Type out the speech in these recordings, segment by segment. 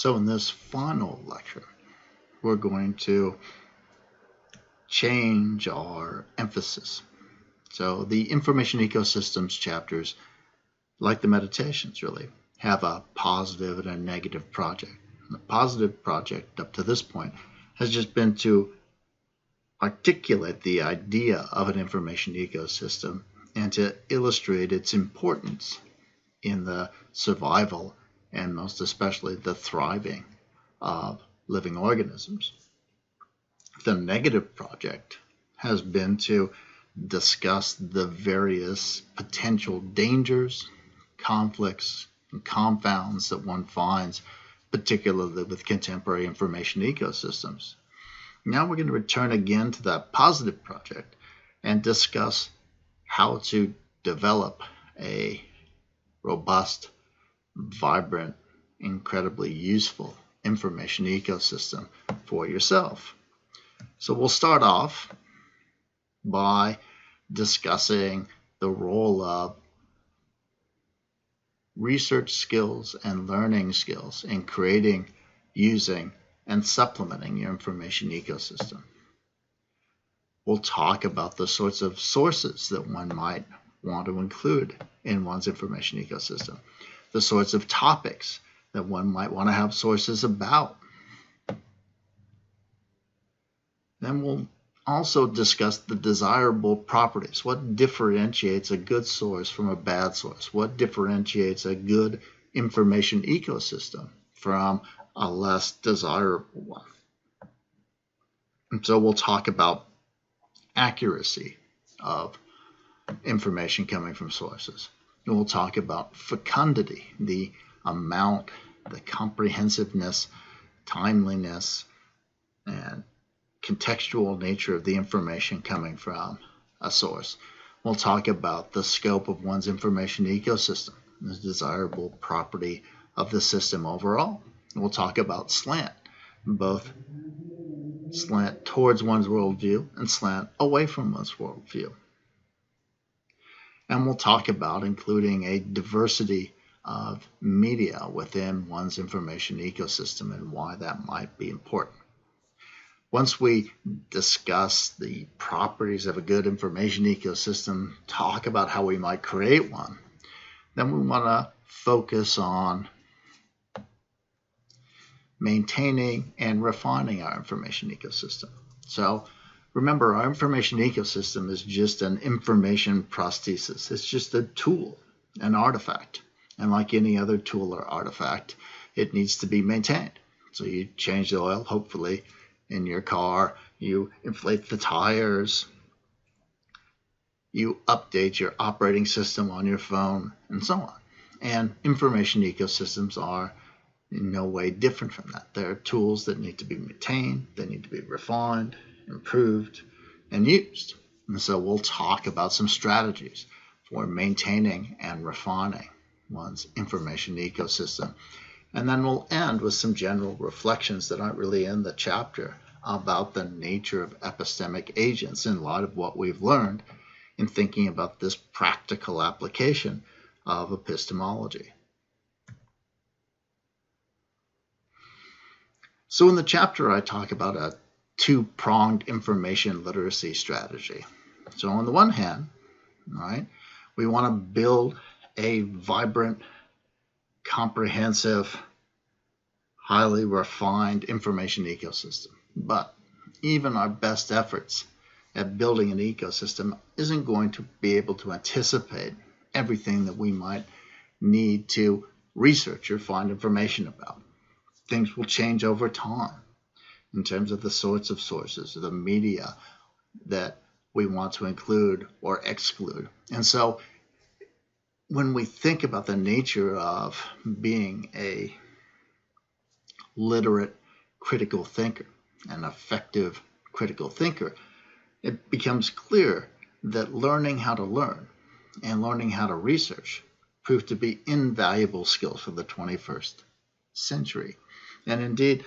So in this final lecture, we're going to change our emphasis. So the information ecosystems chapters, like the meditations really, have a positive and a negative project. The positive project up to this point has just been to articulate the idea of an information ecosystem and to illustrate its importance in the survival and most especially the thriving of living organisms. The negative project has been to discuss the various potential dangers, conflicts, and confounds that one finds, particularly with contemporary information ecosystems. Now we're going to return again to that positive project and discuss how to develop a robust, vibrant, incredibly useful information ecosystem for yourself. So we'll start off by discussing the role of research skills and learning skills in creating, using, and supplementing your information ecosystem. We'll talk about the sorts of sources that one might want to include in one's information ecosystem, the sorts of topics that one might want to have sources about. Then we'll also discuss the desirable properties. What differentiates a good source from a bad source? What differentiates a good information ecosystem from a less desirable one? And so we'll talk about accuracy of information coming from sources. And we'll talk about fecundity, the amount, the comprehensiveness, timeliness, and contextual nature of the information coming from a source. We'll talk about the scope of one's information ecosystem, the desirable property of the system overall. We'll talk about slant, both slant towards one's worldview and slant away from one's worldview. And we'll talk about including a diversity of media within one's information ecosystem and why that might be important. Once we discuss the properties of a good information ecosystem, talk about how we might create one, then we want to focus on maintaining and refining our information ecosystem. So remember, our information ecosystem is just an information prosthesis. It's just a tool, an artifact. And like any other tool or artifact, it needs to be maintained. So you change the oil, hopefully, in your car, you inflate the tires, you update your operating system on your phone, and so on. And information ecosystems are in no way different from that. They're tools that need to be maintained, they need to be refined, improved, and used. And so we'll talk about some strategies for maintaining and refining one's information ecosystem. And then we'll end with some general reflections that aren't really in the chapter about the nature of epistemic agents in light of what we've learned in thinking about this practical application of epistemology. So in the chapter, I talk about a two-pronged information literacy strategy. So on the one hand, right, we want to build a vibrant, comprehensive, highly refined information ecosystem. But even our best efforts at building an ecosystem isn't going to be able to anticipate everything that we might need to research or find information about. Things will change over time in terms of the sorts of sources, the media that we want to include or exclude. And so when we think about the nature of being a literate critical thinker, an effective critical thinker, it becomes clear that learning how to learn and learning how to research prove to be invaluable skills for the 21st century. And indeed,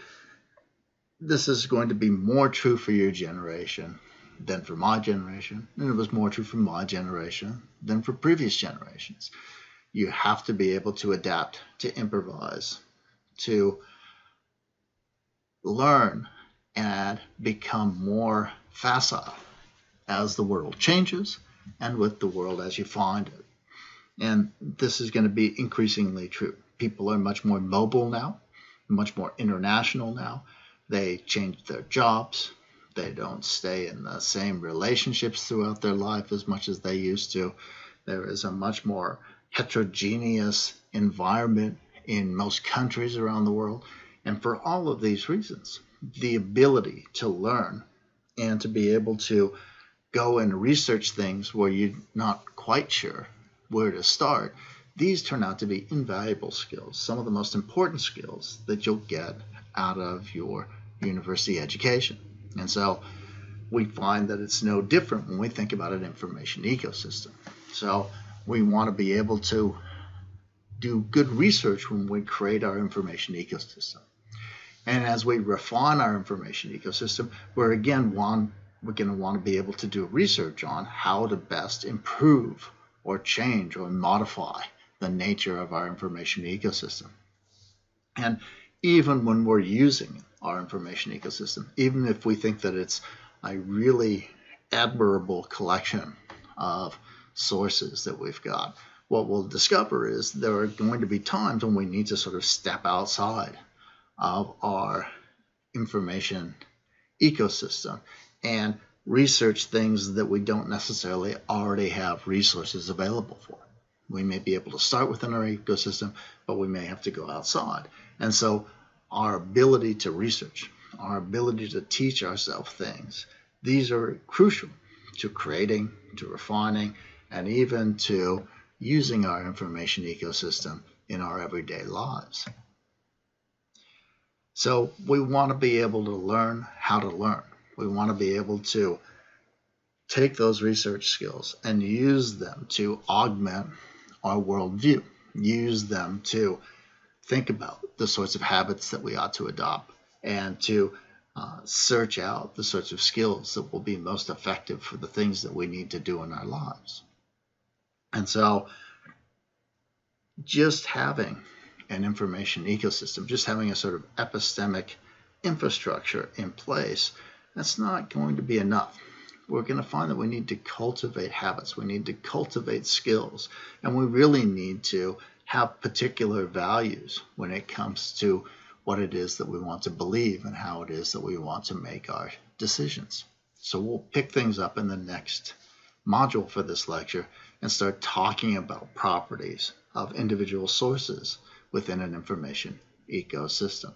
this is going to be more true for your generation than for my generation, and it was more true for my generation than for previous generations. You have to be able to adapt, to improvise, to learn and become more facile as the world changes and with the world as you find it. And this is going to be increasingly true. People are much more mobile now, much more international now. They change their jobs. They don't stay in the same relationships throughout their life as much as they used to. There is a much more heterogeneous environment in most countries around the world. And for all of these reasons, the ability to learn and to be able to go and research things where you're not quite sure where to start, these turn out to be invaluable skills, some of the most important skills that you'll get out of your university education. And so we find that it's no different when we think about an information ecosystem. So we want to be able to do good research when we create our information ecosystem. And as we refine our information ecosystem, we're going to want to be able to do research on how to best improve or change or modify the nature of our information ecosystem. And even when we're using our information ecosystem, even if we think that it's a really admirable collection of sources that we've got, what we'll discover is there are going to be times when we need to sort of step outside of our information ecosystem and research things that we don't necessarily already have resources available for. We may be able to start within our ecosystem, but we may have to go outside. And so our ability to research, our ability to teach ourselves things, these are crucial to creating, to refining, and even to using our information ecosystem in our everyday lives. So we want to be able to learn how to learn. We want to be able to take those research skills and use them to augment our worldview, use them to think about the sorts of habits that we ought to adopt, and to search out the sorts of skills that will be most effective for the things that we need to do in our lives. And so just having an information ecosystem, just having a sort of epistemic infrastructure in place, that's not going to be enough. We're going to find that we need to cultivate habits, we need to cultivate skills, and we really need to have particular values when it comes to what it is that we want to believe and how it is that we want to make our decisions. So we'll pick things up in the next module for this lecture and start talking about properties of individual sources within an information ecosystem.